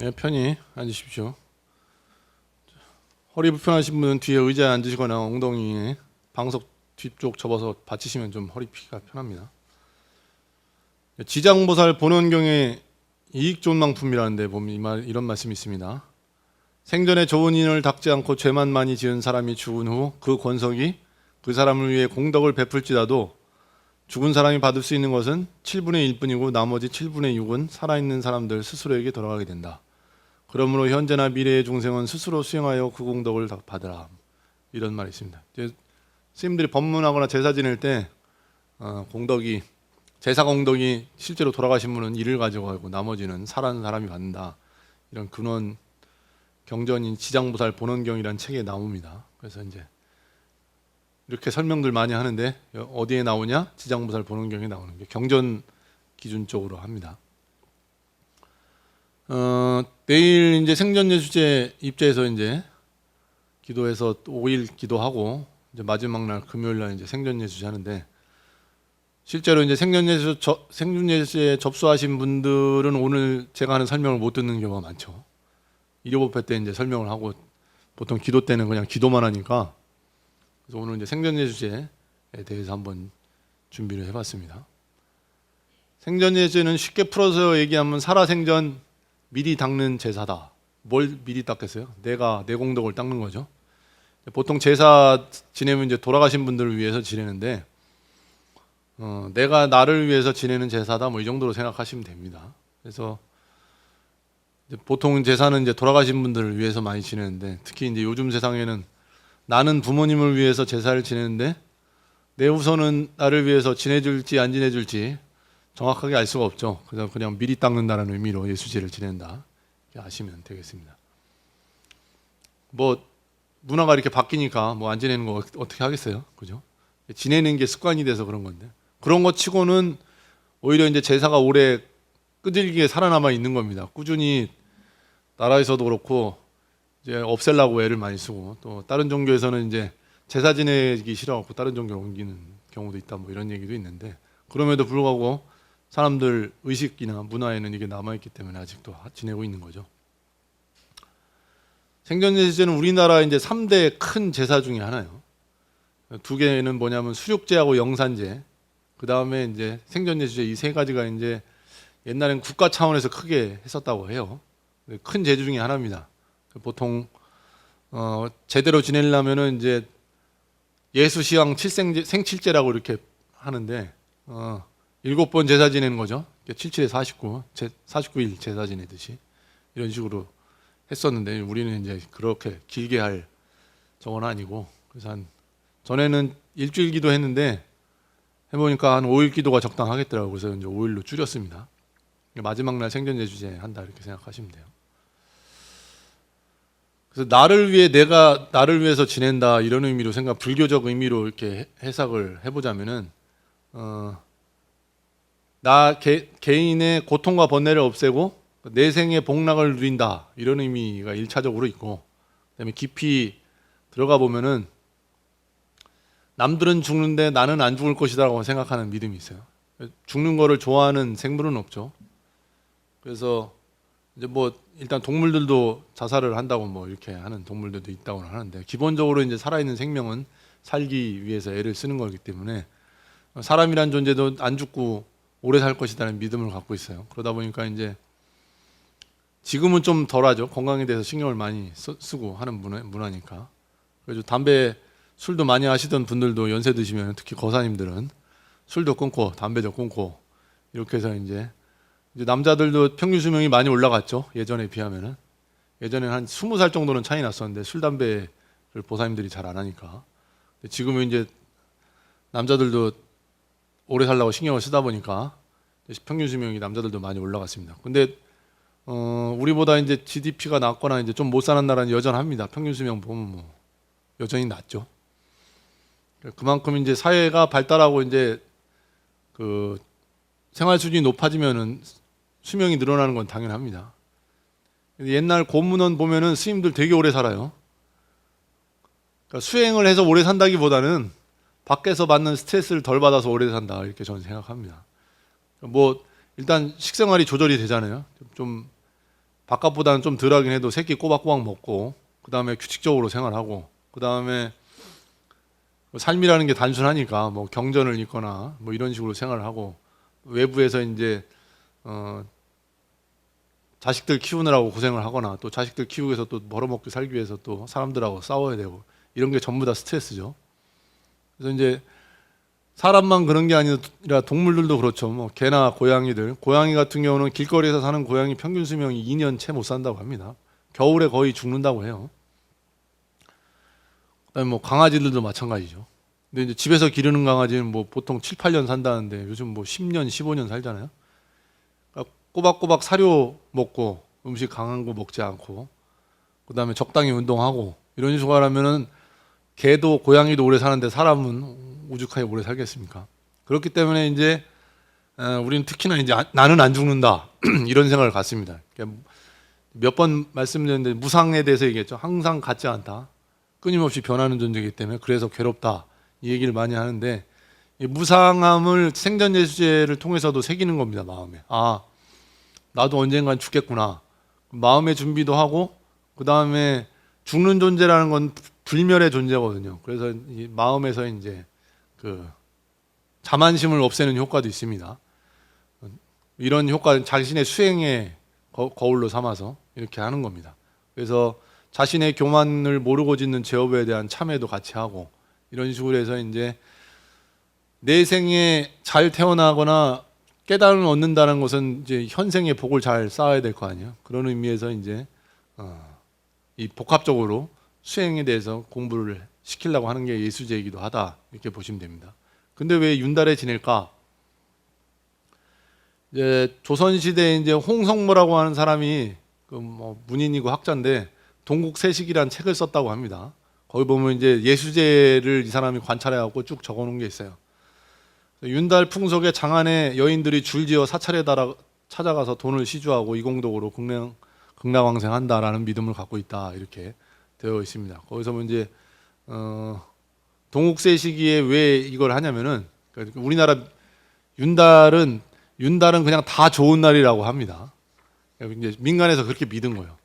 네, 편히 앉으십시오. 허리 불편하신 분은 뒤에 의자에 앉으시거나 엉덩이에 방석 뒤쪽 접어서 받치시면 좀 허리 펴기가 편합니다. 지장보살 본원경에 이익존망품이라는데 보면 이런 말씀이 있습니다. 생전에 좋은 인을 닦지 않고 죄만 많이 지은 사람이 죽은 후 그 권석이 그 사람을 위해 공덕을 베풀지라도 죽은 사람이 받을 수 있는 것은 7분의 1뿐이고 나머지 7분의 6은 살아있는 사람들 스스로에게 돌아가게 된다. 그러므로 현재나 미래의 중생은 스스로 수행하여 그 공덕을 받으라. 이런 말이 있습니다. 스님들이 법문하거나 제사 지낼 때 공덕이 제사 공덕이 실제로 돌아가신 분은 이를 가져가고 나머지는 살아있는 사람이 받는다. 이런 근원 경전인 지장보살 본원경이라는 책에 나옵니다. 그래서 이제 이렇게 설명들 많이 하는데 어디에 나오냐? 지장보살 본원경에 나오는 게 경전 기준적으로 합니다. 내일 이제 생전예수제 입제해서 이제 기도해서 5일 기도하고 이제 마지막 날 금요일 날 이제 생전예수제 하는데 실제로 이제 생전예수제에 접수하신 분들은 오늘 제가 하는 설명을 못 듣는 경우가 많죠. 일요법회 때 이제 설명을 하고 보통 기도 때는 그냥 기도만 하니까 그래서 오늘 이제 생전예수제에 대해서 한번 준비를 해봤습니다. 생전예수제는 쉽게 풀어서 얘기하면 살아생전 미리 닦는 제사다. 뭘 미리 닦겠어요? 내가 내 공덕을 닦는 거죠. 보통 제사 지내면 이제 돌아가신 분들을 위해서 지내는데 내가 나를 위해서 지내는 제사다. 뭐 이 정도로 생각하시면 됩니다. 그래서 이제 보통 제사는 이제 돌아가신 분들을 위해서 많이 지내는데 특히 이제 요즘 세상에는 나는 부모님을 위해서 제사를 지내는데 내 후손은 나를 위해서 지내줄지 안 지내줄지 정확하게 알 수가 없죠. 그래서 그냥 미리 닦는다는 의미로 예수제를 지낸다. 이렇게 아시면 되겠습니다. 뭐 문화가 이렇게 바뀌니까 뭐 안 지내는 거 어떻게 하겠어요, 그죠? 지내는 게 습관이 돼서 그런 건데 그런 것 치고는 오히려 이제 제사가 오래 끈질기게 살아남아 있는 겁니다. 꾸준히 나라에서도 그렇고 이제 없애려고 애를 많이 쓰고 또 다른 종교에서는 이제 제사 지내기 싫어갖고 다른 종교로 옮기는 경우도 있다. 뭐 이런 얘기도 있는데 그럼에도 불구하고 사람들 의식이나 문화에는 이게 남아있기 때문에 아직도 지내고 있는 거죠. 생전예수제는 우리나라 이제 3대 큰 제사 중에 하나예요. 두 개는 뭐냐면 수륙제하고 영산제, 그 다음에 이제 생전예수제 이 세 가지가 이제 옛날엔 국가 차원에서 크게 했었다고 해요. 큰 제주 중에 하나입니다. 보통 제대로 지내려면은 이제 예수시황 생칠제라고 이렇게 하는데 7번 제사 지내는 거죠. 77에 49, 49일 제사 지내듯이 이런 식으로 했었는데 우리는 이제 그렇게 길게 할 저건 아니고 그래서 전에는 일주일 기도 했는데 해보니까 한 5일 기도가 적당하겠더라고요. 그래서 이제 5일로 줄였습니다. 마지막 날 생전예수제 한다 이렇게 생각하시면 돼요. 그래서 내가 나를 위해서 지낸다 이런 의미로 불교적 의미로 이렇게 해석을 해보자면은 개인의 고통과 번뇌를 없애고 내 생의 복락을 누린다 이런 의미가 1차적으로 있고 그다음에 깊이 들어가 보면은 남들은 죽는데 나는 안 죽을 것이다라고 생각하는 믿음이 있어요. 죽는 거를 좋아하는 생물은 없죠. 그래서 이제 뭐 일단 동물들도 자살을 한다고 뭐 이렇게 하는 동물들도 있다고 하는데 기본적으로 이제 살아있는 생명은 살기 위해서 애를 쓰는 거기 때문에 사람이란 존재도 안 죽고 오래 살 것이라는 믿음을 갖고 있어요. 그러다 보니까 이제 지금은 좀 덜하죠. 건강에 대해서 신경을 많이 쓰고 하는 문화니까. 그래서 담배, 술도 많이 하시던 분들도 연세 드시면 특히 거사님들은 술도 끊고 담배도 끊고 이렇게 해서 이제 남자들도 평균 수명이 많이 올라갔죠. 예전에 비하면은. 예전에는 한 20살 정도는 차이 났었는데 술, 담배를 보사님들이 잘 안 하니까. 지금은 이제 남자들도 오래 살라고 신경을 쓰다 보니까 평균 수명이 남자들도 많이 올라갔습니다. 근데 우리보다 이제 GDP가 낮거나 이제 좀 못 사는 나라는 여전합니다. 평균 수명 보면 뭐 여전히 낮죠. 그만큼 이제 사회가 발달하고 이제 그 생활 수준이 높아지면은 수명이 늘어나는 건 당연합니다. 옛날 고문원 보면은 스님들 되게 오래 살아요. 그러니까 수행을 해서 오래 산다기보다는 밖에서 받는 스트레스를 덜 받아서 오래 산다 이렇게 저는 생각합니다. 뭐 일단 식생활이 조절이 되잖아요. 좀 바깥보다는 좀 덜하긴 해도 새끼 꼬박꼬박 먹고 그 다음에 규칙적으로 생활하고 그 다음에 삶이라는 게 단순하니까 뭐 경전을 읽거나 뭐 이런 식으로 생활을 하고 외부에서 이제 자식들 키우느라고 고생을 하거나 또 자식들 키우기 위해서 또 벌어먹고 살기 위해서 또 사람들하고 싸워야 되고 이런 게 전부 다 스트레스죠. 그래서 이제 사람만 그런 게 아니라 동물들도 그렇죠. 뭐 개나 고양이들, 고양이 같은 경우는 길거리에서 사는 고양이 평균 수명이 2년 채 못 산다고 합니다. 겨울에 거의 죽는다고 해요. 그다음에 뭐 강아지들도 마찬가지죠. 근데 이제 집에서 기르는 강아지는 뭐 보통 7, 8년 산다는데 요즘 뭐 10년, 15년 살잖아요. 그러니까 꼬박꼬박 사료 먹고 음식 강한 거 먹지 않고 그다음에 적당히 운동하고 이런 식으로 하면은 개도 고양이도 오래 사는데 사람은 오죽하게 오래 살겠습니까? 그렇기 때문에 이제 우리는 특히나 이제 나는 안 죽는다 이런 생각을 갖습니다. 몇 번 말씀드렸는데 무상에 대해서 얘기했죠. 항상 같지 않다. 끊임없이 변하는 존재이기 때문에 그래서 괴롭다 이 얘기를 많이 하는데 이 무상함을 생전예수제를 통해서도 새기는 겁니다. 마음에. 아 나도 언젠간 죽겠구나. 마음의 준비도 하고 그 다음에 죽는 존재라는 건 불멸의 존재거든요. 그래서 이 마음에서 이제 그 자만심을 없애는 효과도 있습니다. 이런 효과는 자신의 수행의 거울로 삼아서 이렇게 하는 겁니다. 그래서 자신의 교만을 모르고 짓는 죄업에 대한 참회도 같이 하고 이런 식으로 해서 이제 내 생에 잘 태어나거나 깨달음을 얻는다는 것은 이제 현생의 복을 잘 쌓아야 될 거 아니에요. 그런 의미에서 이제 이 복합적으로 수행에 대해서 공부를 시키려고 하는 게 예수제이기도 하다 이렇게 보시면 됩니다. 근데 왜 윤달에 지낼까? 이제 조선 시대에 이제 홍성모라고 하는 사람이 그 뭐 문인이고 학자인데 동국세식이라는 책을 썼다고 합니다. 거기 보면 이제 예수제를 이 사람이 관찰해갖고 쭉 적어놓은 게 있어요. 윤달 풍속에 장안에 여인들이 줄지어 사찰에 찾아가서 돈을 시주하고 이공덕으로 극락왕생한다라는 믿음을 갖고 있다 이렇게 되어 있습니다. 거기서 뭐 이제 동국세 시기에 왜 이걸 하냐면은 우리나라 윤달은 그냥 다 좋은 날이라고 합니다. 이제 민간에서 그렇게 믿은 거예요.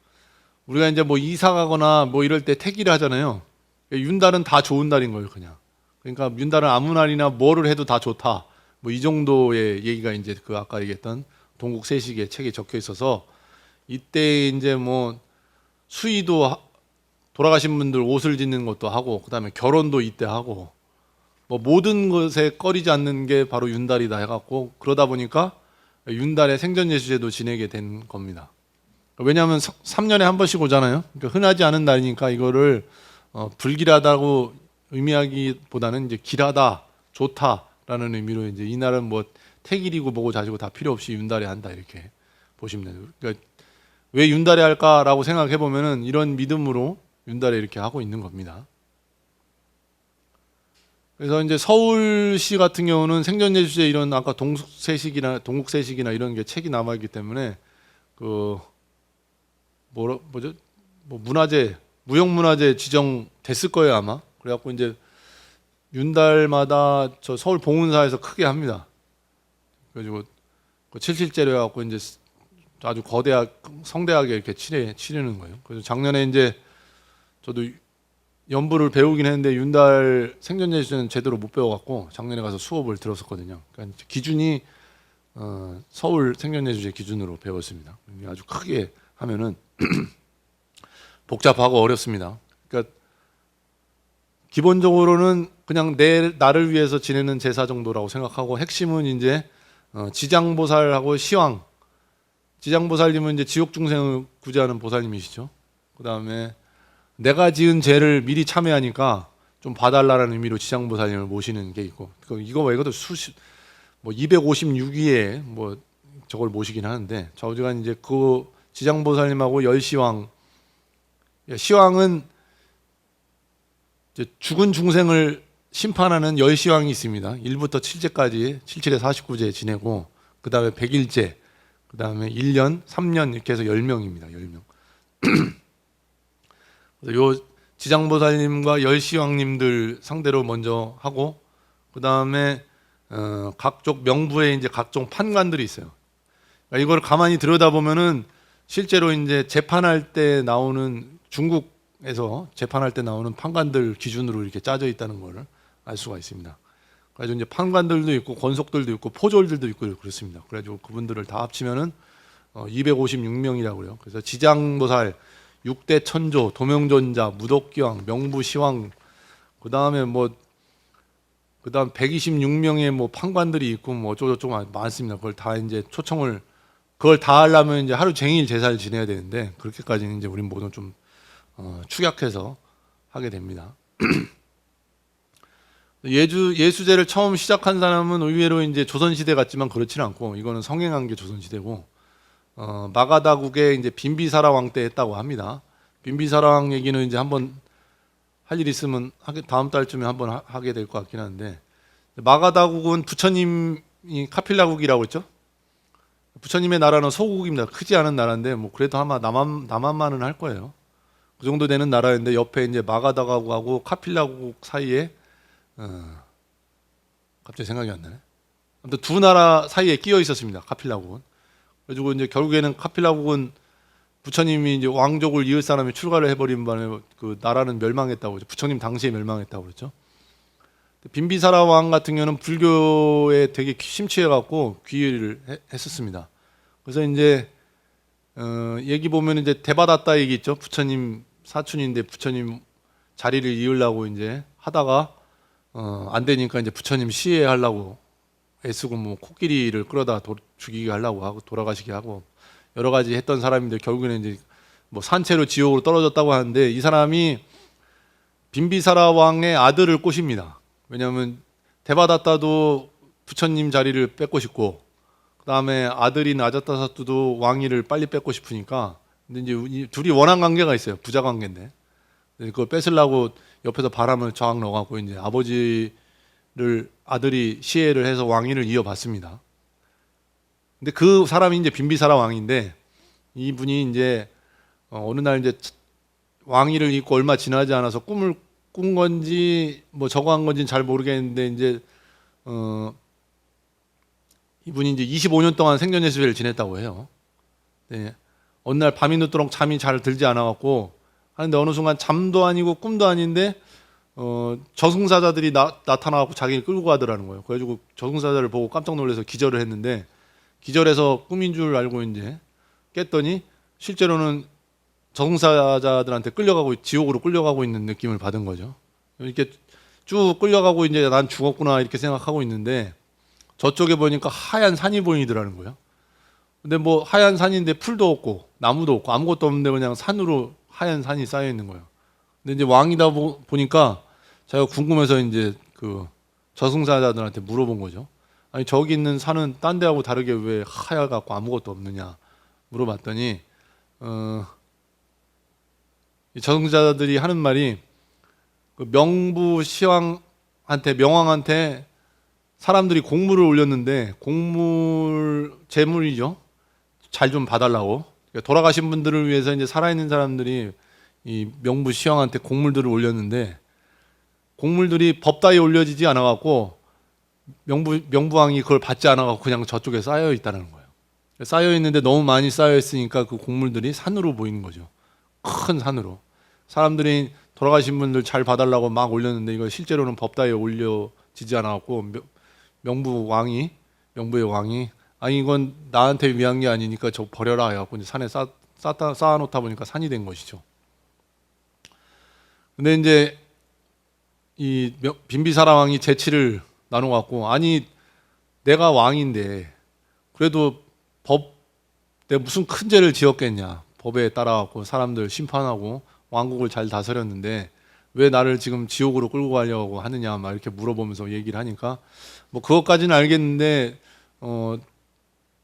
우리가 이제 뭐 이사 가거나 뭐 이럴 때 택일을 하잖아요. 윤달은 다 좋은 날인 거예요, 그냥. 그러니까 윤달은 아무 날이나 뭐를 해도 다 좋다. 뭐 이 정도의 얘기가 이제 그 아까 얘기했던 동국세식의 책에 적혀 있어서 이때 이제 뭐 수의도 돌아가신 분들 옷을 짓는 것도 하고 그다음에 결혼도 이때 하고 뭐 모든 것에 꺼리지 않는 게 바로 윤달이다 해갖고 그러다 보니까 윤달에 생전예수제도 지내게 된 겁니다. 왜냐하면 3년에 한 번씩 오잖아요. 그러니까 흔하지 않은 날이니까 이거를 불길하다고 의미하기보다는 이제 길하다, 좋다라는 의미로 이제 이 날은 뭐 택일이고 뭐고 자시고 다 필요 없이 윤달에 한다 이렇게 보시면 돼요. 그러니까 왜 윤달에 할까라고 생각해 보면은 이런 믿음으로 윤달에 이렇게 하고 있는 겁니다. 그래서 이제 서울시 같은 경우는 생전예수제 이런 아까 동국세식이나 이런 게 책이 남아 있기 때문에 그 뭐죠? 뭐 문화재, 무형문화재 지정됐을 거예요 아마. 그래갖고 이제 윤달마다 저 서울 봉은사에서 크게 합니다. 그래가지고 그 칠칠제로 해갖고 이제 아주 성대하게 이렇게 치르는 거예요. 그래서 작년에 이제 저도 연부를 배우긴 했는데 윤달 생전예수제는 제대로 못 배워갖고 작년에 가서 수업을 들었었거든요. 그러니까 기준이 서울 생전예수제 기준으로 배웠습니다. 아주 크게 하면은 복잡하고 어렵습니다. 그러니까 기본적으로는 그냥 나를 위해서 지내는 제사 정도라고 생각하고 핵심은 이제 지장보살하고 시황. 지장보살님은 이제 지옥 중생을 구제하는 보살님이시죠. 그 다음에 내가 지은 죄를 미리 참회하니까 좀 봐달라는 의미로 지장보살님을 모시는 게 있고 이거 외에도 뭐 256위에 뭐 저걸 모시긴 하는데 좌우지간 이제 그 지장보살님하고 열시황 시황은 이제 죽은 중생을 심판하는 열시황이 있습니다. 1부터 7제까지 77에 49제 지내고 그 다음에 100일제 그 다음에 1년 3년 이렇게 해서 10명입니다. 10명. 요 지장보살님과 열시황님들 상대로 먼저 하고 그 다음에 각종 명부에 이제 각종 판관들이 있어요. 그러니까 이걸 가만히 들여다보면은 실제로 이제 재판할 때 나오는 중국에서 재판할 때 나오는 판관들 기준으로 이렇게 짜져 있다는 걸 알 수가 있습니다. 그래서 이제 판관들도 있고 권속들도 있고 포졸들도 있고 그렇습니다. 그래가지고 그분들을 다 합치면은 256명이라고요. 그래서 지장보살, 6대 천조, 도명존자, 무덕기왕, 명부시왕, 그 다음에 그다음 126명의 뭐 판관들이 있고 뭐 어쩌고저쩌고 많습니다. 그걸 다 이제 초청을 그걸 다 하려면 이제 하루 종일 제사를 지내야 되는데 그렇게까지는 이제 우린 모두 좀 축약해서 하게 됩니다. 예수제를 처음 시작한 사람은 의외로 이제 조선시대 같지만 그렇지는 않고 이거는 성행한 게 조선시대고 마가다국의 이제 빈비사라 왕 때 했다고 합니다. 빈비사라 왕 얘기는 이제 한번 할 일 있으면 다음 달쯤에 한번 하게 될 것 같긴 한데 마가다국은 부처님이 카필라국이라고 했죠. 부처님의 나라는 소국입니다. 크지 않은 나라인데 뭐 그래도 아마 남한만은 할 거예요. 그 정도 되는 나라인데 옆에 이제 마가다국하고 카필라국 사이에 갑자기 생각이 안 나네. 아무튼 두 나라 사이에 끼어 있었습니다. 카필라국은. 그래가지고 이제 결국에는 카필라국은 부처님이 이제 왕족을 이을 사람이 출가를 해버린 바람에 그 나라는 멸망했다고 그러죠. 부처님 당시에 멸망했다고 그랬죠. 빈비사라 왕 같은 경우는 불교에 되게 심취해갖고 귀의를 했었습니다. 그래서 이제 얘기 보면 이제 대바다tta 얘기 있죠. 부처님 사촌인데 부처님 자리를 이으려고 이제 하다가 안 되니까 이제 부처님 시해하려고 애쓰고 뭐 코끼리를 끌어다 죽이게 하려고 하고 돌아가시게 하고 여러 가지 했던 사람인데 결국에는 이제 뭐 산채로 지옥으로 떨어졌다고 하는데 이 사람이 빈비사라 왕의 아들을 꼬십니다. 왜냐하면 대바다tta도 부처님 자리를 뺏고 싶고 그 다음에 아들인 아자타사투도 왕위를 빨리 뺏고 싶으니까 근데 이제 둘이 원한 관계가 있어요. 부자 관계인데 그걸 뺏으려고 옆에서 바람을 저항 넣어갖고 이제 아버지를 아들이 시해를 해서 왕위를 이어받습니다. 근데 그 사람이 이제 빈비사라 왕인데 이분이 이제 어느 날 이제 왕위를 잇고 얼마 지나지 않아서 꿈을 꾼 건지 뭐 저거 한 건지는 잘 모르겠는데 이제 이분이 이제 25년 동안 생전예수를 지냈다고 해요. 네. 어느 날 밤이 늦도록 잠이 잘 들지 않아갖고 하는데 어느 순간 잠도 아니고 꿈도 아닌데 저승사자들이 나타나갖고 자기를 끌고 가더라는 거예요. 그래가지고 저승사자를 보고 깜짝 놀라서 기절을 했는데 기절해서 꿈인 줄 알고 이제 깼더니 실제로는 저승사자들한테 끌려가고 지옥으로 끌려가고 있는 느낌을 받은 거죠. 이렇게 쭉 끌려가고 이제 난 죽었구나 이렇게 생각하고 있는데 저쪽에 보니까 하얀 산이 보이더라는 거예요. 근데 뭐 하얀 산인데 풀도 없고 나무도 없고 아무것도 없는데 그냥 산으로 하얀 산이 쌓여 있는 거예요. 근데 이제 왕이다 보니까 자기가 궁금해서 이제 그 저승사자들한테 물어본 거죠. 아니 저기 있는 산은 딴 데하고 다르게 왜 하얗갖고 아무것도 없느냐 물어봤더니 이 저승사자들이 하는 말이 그 명왕한테 사람들이 공물을 올렸는데 공물 재물이죠. 잘 좀 봐달라고. 그러니까 돌아가신 분들을 위해서 이제 살아있는 사람들이 이 명부 시왕한테 공물들을 올렸는데 공물들이 법다에 올려지지 않아갖고 명부왕이 그걸 받지 않아갖고 그냥 저쪽에 쌓여 있다는 거예요. 쌓여 있는데 너무 많이 쌓여 있으니까 그 공물들이 산으로 보이는 거죠. 큰 산으로. 사람들이 돌아가신 분들 잘 봐달라고 막 올렸는데 이거 실제로는 법다에 올려지지 않아갖고 명부의 왕이 아니 이건 나한테 위한 게 아니니까 저 버려라 해갖고 이제 산에 쌓아놓다 보니까 산이 된 것이죠. 근데 이제 이 빈비사라 왕이 재치를 나눠갖고 아니 내가 왕인데 그래도 내가 무슨 큰 죄를 지었겠냐 법에 따라갖고 사람들 심판하고 왕국을 잘 다스렸는데 왜 나를 지금 지옥으로 끌고 가려고 하느냐 막 이렇게 물어보면서 얘기를 하니까 뭐 그것까지는 알겠는데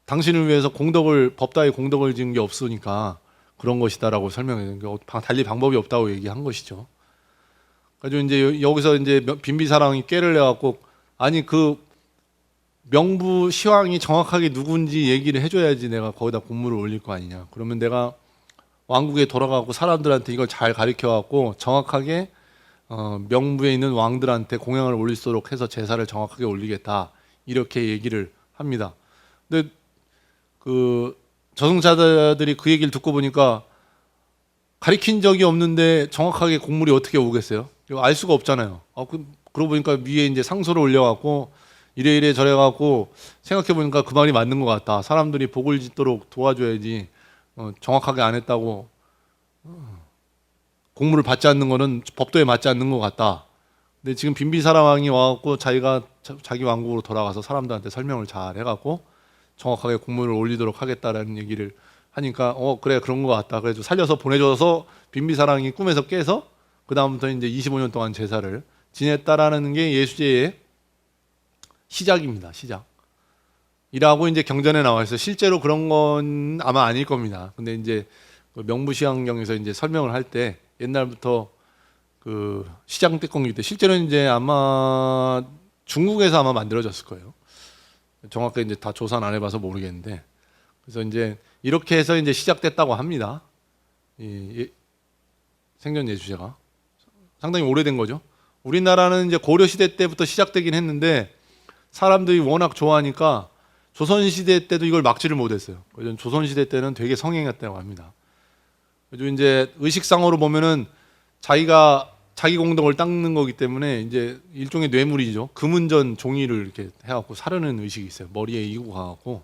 당신을 위해서 법다에 공덕을 지은 게 없으니까 그런 것이다라고 설명해요. 달리 방법이 없다고 얘기한 것이죠. 그래서 이제 여기서 이제 빈비사라 왕이 꾀를 내갖고 아니 그 명부 시왕이 정확하게 누군지 얘기를 해줘야지 내가 거기다 공물을 올릴 거 아니냐. 그러면 내가 왕국에 돌아가고 사람들한테 이걸 잘 가르쳐갖고 정확하게 명부에 있는 왕들한테 공양을 올릴 수 있도록 해서 제사를 정확하게 올리겠다 이렇게 얘기를 합니다. 근데 그 저승사자들이 그 얘기를 듣고 보니까 가리킨 적이 없는데 정확하게 곡물이 어떻게 오겠어요? 이거 알 수가 없잖아요. 그러고 보니까 위에 이제 상소를 올려갖고 이래 저래갖고 생각해 보니까 그 말이 맞는 것 같다. 사람들이 복을 짓도록 도와줘야지 정확하게 안 했다고 곡물을 받지 않는 거는 법도에 맞지 않는 것 같다. 근데 지금 빈비사라 왕이 와갖고 자기가 자기 왕국으로 돌아가서 사람들한테 설명을 잘 해갖고 정확하게 곡물을 올리도록 하겠다라는 얘기를 하니까 그래 그런 것 같다. 그래서 살려서 보내줘서 빈비사랑이 꿈에서 깨서 그 다음부터 이제 25년 동안 제사를 지냈다라는 게 예수제의 시작입니다. 시작이라고 이제 경전에 나와 있어. 실제로 그런 건 아마 아닐 겁니다. 근데 이제 명부시황경에서 이제 설명을 할 때 옛날부터 그 시장 떼꽁이 때 실제로는 이제 아마 중국에서 아마 만들어졌을 거예요. 정확하게 이제 다 조사는 안 해봐서 모르겠는데 그래서 이제 이렇게 해서 이제 시작됐다고 합니다. 이 생전 예수제가 상당히 오래된 거죠. 우리나라는 이제 고려 시대 때부터 시작되긴 했는데 사람들이 워낙 좋아하니까 조선 시대 때도 이걸 막지를 못했어요. 조선 시대 때는 되게 성행했다고 합니다. 그리고 이제 의식상으로 보면은 자기가 자기 공덕을 닦는 거기 때문에 이제 일종의 뇌물이죠. 금은전 종이를 이렇게 해갖고 사르는 의식이 있어요. 머리에 이고 가갖고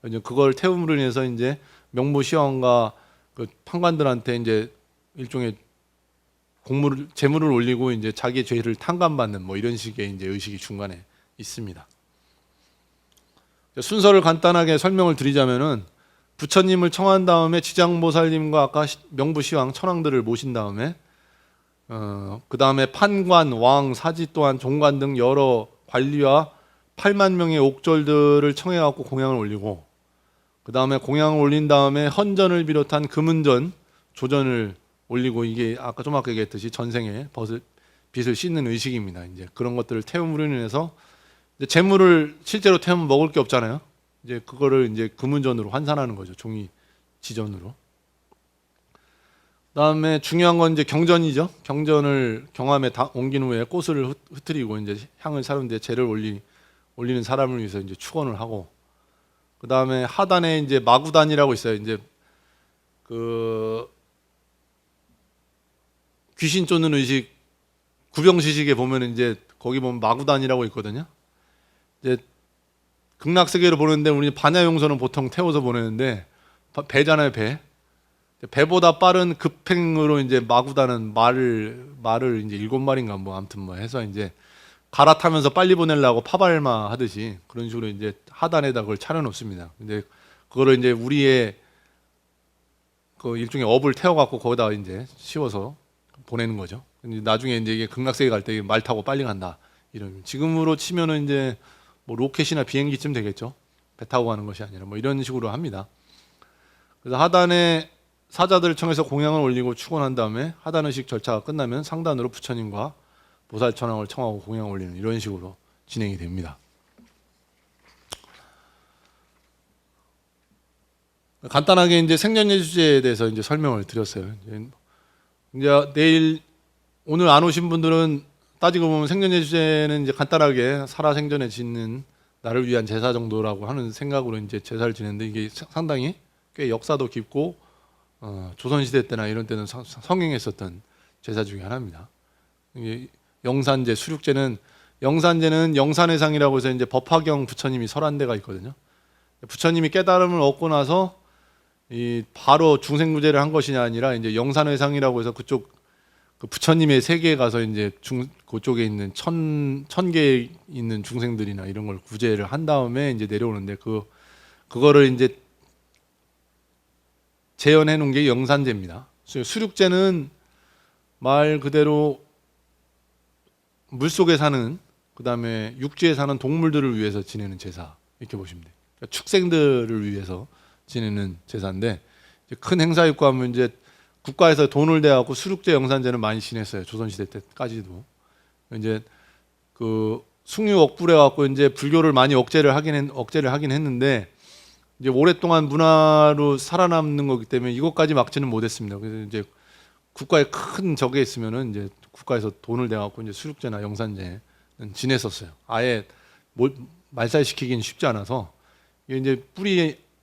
이제 그걸 태움으로 인해서 이제 명부시황과 그 판관들한테 이제 일종의 재물을 올리고 이제 자기의 죄를 탕감받는 뭐 이런 식의 이제 의식이 중간에 있습니다. 순서를 간단하게 설명을 드리자면은 부처님을 청한 다음에 지장보살님과 아까 명부시황 천황들을 모신 다음에 그 다음에 판관, 왕, 사지 또한 종관 등 여러 관리와 8만 명의 옥졸들을 청해갖고 공양을 올리고 그 다음에 공양을 올린 다음에 헌전을 비롯한 금은전, 조전을 올리고 이게 아까 좀 아까 얘기했듯이 전생에 빚을 씻는 의식입니다. 이제 그런 것들을 태움으로 인해서 이제 재물을 실제로 태우면 먹을 게 없잖아요. 이제 그거를 이제 금은전으로 환산하는 거죠. 종이 지전으로. 그다음에 중요한 건 이제 경전이죠. 경전을 경함에 다 옮긴 후에 꽃을 흩트리고 이제 향을 사는데 재를 올리는 사람을 위해서 이제 축원을 하고 그다음에 하단에 이제 마구단이라고 있어요. 이제 그 귀신 쫓는 의식 구병시식에 보면 이제 거기 보면 마구단이라고 있거든요. 이제 극락세계로 보내는데 우리 반야용선은 보통 태워서 보내는데 배잖아요, 배. 배보다 빠른 급행으로 이제 마구단은 말을 이제 7마리인가 뭐 아무튼 뭐 해서 이제 갈아타면서 빨리 보내려고 파발마 하듯이 그런 식으로 이제 하단에다 그걸 차려놓습니다. 근데 그거를 이제 우리의 그 일종의 업을 태워갖고 거기다 이제 씌워서 보내는 거죠. 근데 나중에 이제 이게 극락세계 갈 때 말 타고 빨리 간다. 이런 지금으로 치면은 이제 뭐 로켓이나 비행기쯤 되겠죠. 배 타고 가는 것이 아니라 뭐 이런 식으로 합니다. 그래서 하단에 사자들을 청해서 공양을 올리고 축원한 다음에 하단의식 절차가 끝나면 상단으로 부처님과 보살천왕을 청하고 공양을 올리는 이런 식으로 진행이 됩니다. 간단하게 이제 생전예수제에 대해서 이제 설명을 드렸어요. 이제 오늘 안 오신 분들은 따지고 보면 생전예수제는 이제 간단하게 살아생전에 짓는 나를 위한 제사 정도라고 하는 생각으로 이제 제사를 지내는데 이게 상당히 꽤 역사도 깊고 조선시대 때나 이런 때는 성행했었던 제사 중에 하나입니다. 영산제, 수륙제는 영산회상이라고 해서 이제 법화경 부처님이 설한 데가 있거든요. 부처님이 깨달음을 얻고 나서 바로 중생구제를 한 것이 아니라 이제 영산회상이라고 해서 그쪽 그 부처님의 세계에 가서 이제 그쪽에 있는 천계에 있는 중생들이나 이런 걸 구제를 한 다음에 이제 내려오는데 그거를 이제 재현해 놓은 게 영산제입니다. 수륙제는 말 그대로 물속에 사는 그다음에 육지에 사는 동물들을 위해서 지내는 제사 이렇게 보시면 돼요. 그러니까 축생들을 위해서 지내는 제사인데 큰 행사 있고 하면 이제 국가에서 돈을 대갖고 수륙제 영산제는 많이 지냈어요. 조선시대 때까지도 이제 그 숭유 억불해 갖고 이제 불교를 많이 억제를 하긴 했는데 이제 오랫동안 문화로 살아남는 거기 때문에 이것까지 막지는 못했습니다. 그래서 이제 국가에 큰 적에 있으면은 이제 국가에서 돈을 대갖고 이제 수륙제나 영산제는 지냈었어요. 아예 말살시키기는 쉽지 않아서 이게 이제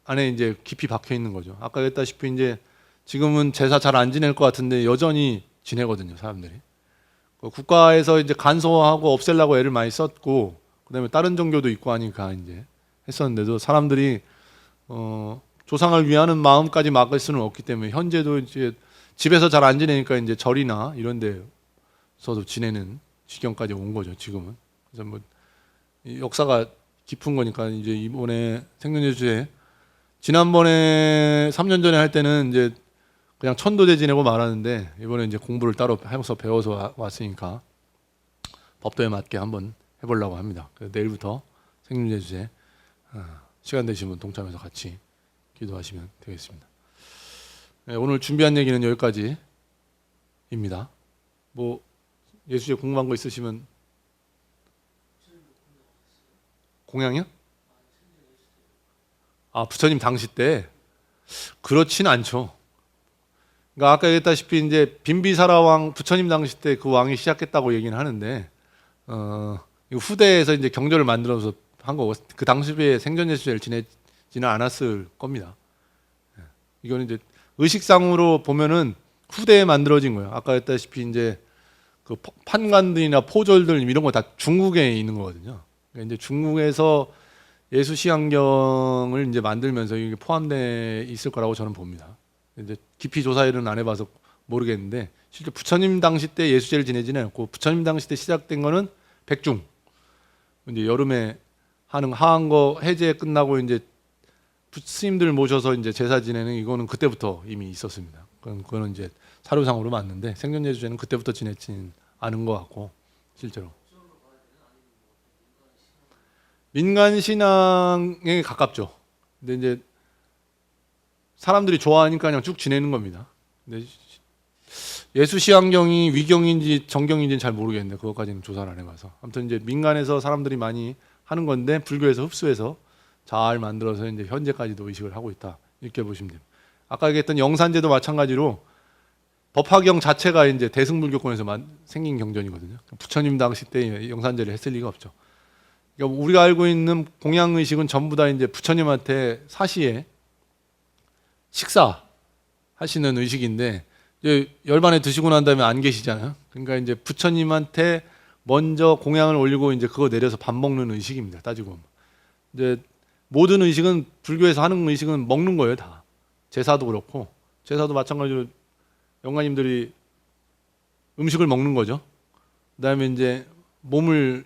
안에 이제 깊이 박혀 있는 거죠. 아까 얘기했다시피 이제 지금은 제사 잘 안 지낼 것 같은데 여전히 지내거든요, 사람들이. 국가에서 이제 간소화하고 없애려고 애를 많이 썼고, 그다음에 다른 종교도 있고 하니까 이제 했었는데도 사람들이 조상을 위하는 마음까지 막을 수는 없기 때문에 현재도 이제 집에서 잘 안 지내니까 이제 절이나 이런 데서도 지내는 지경까지 온 거죠, 지금은. 그래서 뭐 역사가 깊은 거니까 이제 이번에 생명예수제 지난번에 3년 전에 할 때는 이제 그냥 천도제 지내고 말았는데 이번에 이제 공부를 따로 해서 배워서 왔으니까 법도에 맞게 한번 해보려고 합니다. 그래서 내일부터 생명예수제 시간 되시면 동참해서 같이 기도하시면 되겠습니다. 네, 오늘 준비한 얘기는 여기까지입니다. 뭐 예수제 궁금한 거 있으시면. 공양이요? 부처님 당시 때 그렇진 않죠. 그러니까 아까 얘기했다시피 이제 빈비사라 왕 부처님 당시 때 그 왕이 시작했다고 얘기는 하는데 이거 후대에서 이제 경전을 만들어서 한 거고 그 당시에 생전 예수제를 지내지는 않았을 겁니다. 이거는 이제 의식상으로 보면은 후대에 만들어진 거예요. 아까 했다시피 이제 그 판관들이나 포졸들 이런 거 다 중국에 있는 거거든요. 그러니까 이제 중국에서 예수 시향경을 이제 만들면서 이게 포함되어 있을 거라고 저는 봅니다. 이제 깊이 조사일은 안 해봐서 모르겠는데 실제 부처님 당시 때 예수제를 지내지는 않고 부처님 당시 때 시작된 거는 백중 이제 여름에 하는 하한거 해제 끝나고 이제 스님들 모셔서 이제 제사 지내는 이거는 그때부터 이미 있었습니다. 그거는 이제 사료상으로 맞는데 생전 예수제는 그때부터 지냈지는 않은 것 같고 실제로 민간 신앙에 가깝죠. 근데 이제 사람들이 좋아하니까 그냥 쭉 지내는 겁니다. 근데 예수 시향경이 위경인지 정경인지는 잘 모르겠는데 그것까지는 조사를 안 해봐서 아무튼 이제 민간에서 사람들이 많이 하는 건데 불교에서 흡수해서 잘 만들어서 이제 현재까지도 의식을 하고 있다 이렇게 보시면 됩니다. 아까 얘기했던 영산제도 마찬가지로 법화경 자체가 이제 대승불교권에서 생긴 경전이거든요. 부처님 당시 때 영산제를 했을 리가 없죠. 그러니까 우리가 알고 있는 공양 의식은 전부 다 이제 부처님한테 사시에 식사 하시는 의식인데 이제 열반에 드시고 난 다음에 안 계시잖아요. 그러니까 이제 부처님한테 먼저 공양을 올리고 이제 그거 내려서 밥 먹는 의식입니다. 따지고 보면. 이제 모든 의식은 불교에서 하는 의식은 먹는 거예요, 다. 제사도 그렇고 제사도 마찬가지로 영가님들이 음식을 먹는 거죠. 그다음에 이제 몸을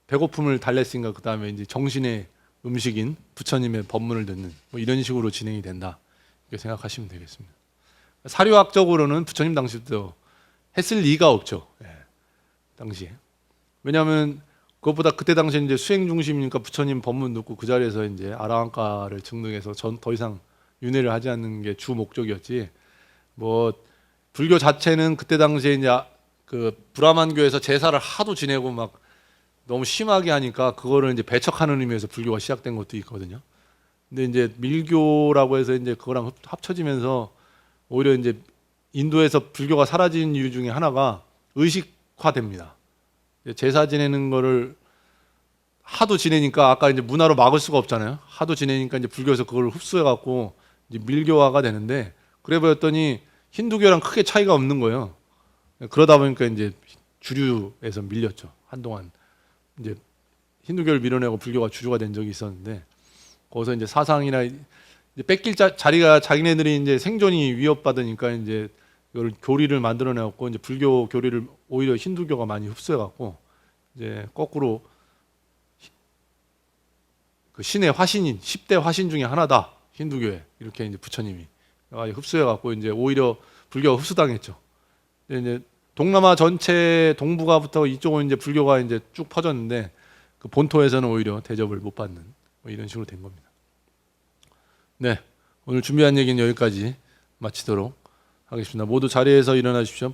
배고픔을 달랬으니까 그다음에 이제 정신의 음식인 부처님의 법문을 듣는 뭐 이런 식으로 진행이 된다. 이렇게 생각하시면 되겠습니다. 사료학적으로는 부처님 당시도 했을 리가 없죠. 예, 당시에. 왜냐하면 그것보다 그때 당시에 이제 수행 중심이니까 부처님 법문 듣고 그 자리에서 이제 아라한가를 증득해서 더 이상 윤회를 하지 않는 게 주 목적이었지. 뭐 불교 자체는 그때 당시에 이제 그 브라만교에서 제사를 하도 지내고 막 너무 심하게 하니까 그거를 이제 배척하는 의미에서 불교가 시작된 것도 있거든요. 근데 이제 밀교라고 해서 이제 그거랑 합쳐지면서 오히려 이제 인도에서 불교가 사라진 이유 중에 하나가 의식화됩니다. 제사 지내는 거를 하도 지내니까 아까 이제 문화로 막을 수가 없잖아요. 하도 지내니까 이제 불교에서 그걸 흡수해 갖고 이제 밀교화가 되는데 그래 버렸더니 힌두교랑 크게 차이가 없는 거예요. 그러다 보니까 이제 주류에서 밀렸죠. 한동안 이제 힌두교를 밀어내고 불교가 주류가 된 적이 있었는데 거기서 이제 사상이나 이제 뺏길 자리가 자기네들이 이제 생존이 위협받으니까 이제 이걸 교리를 만들어내고 이제 불교 교리를 오히려 힌두교가 많이 흡수해갖고 이제 거꾸로 그 신의 화신인 10대 화신 중에 하나다 힌두교에 이렇게 이제 부처님이 흡수해갖고 이제 오히려 불교가 흡수당했죠. 이제 동남아 전체 동북아부터 이쪽은 이제 불교가 이제 쭉 퍼졌는데 그 본토에서는 오히려 대접을 못 받는 뭐 이런 식으로 된 겁니다. 네, 오늘 준비한 얘기는 여기까지 마치도록 하겠습니다. 모두 자리에서 일어나십시오.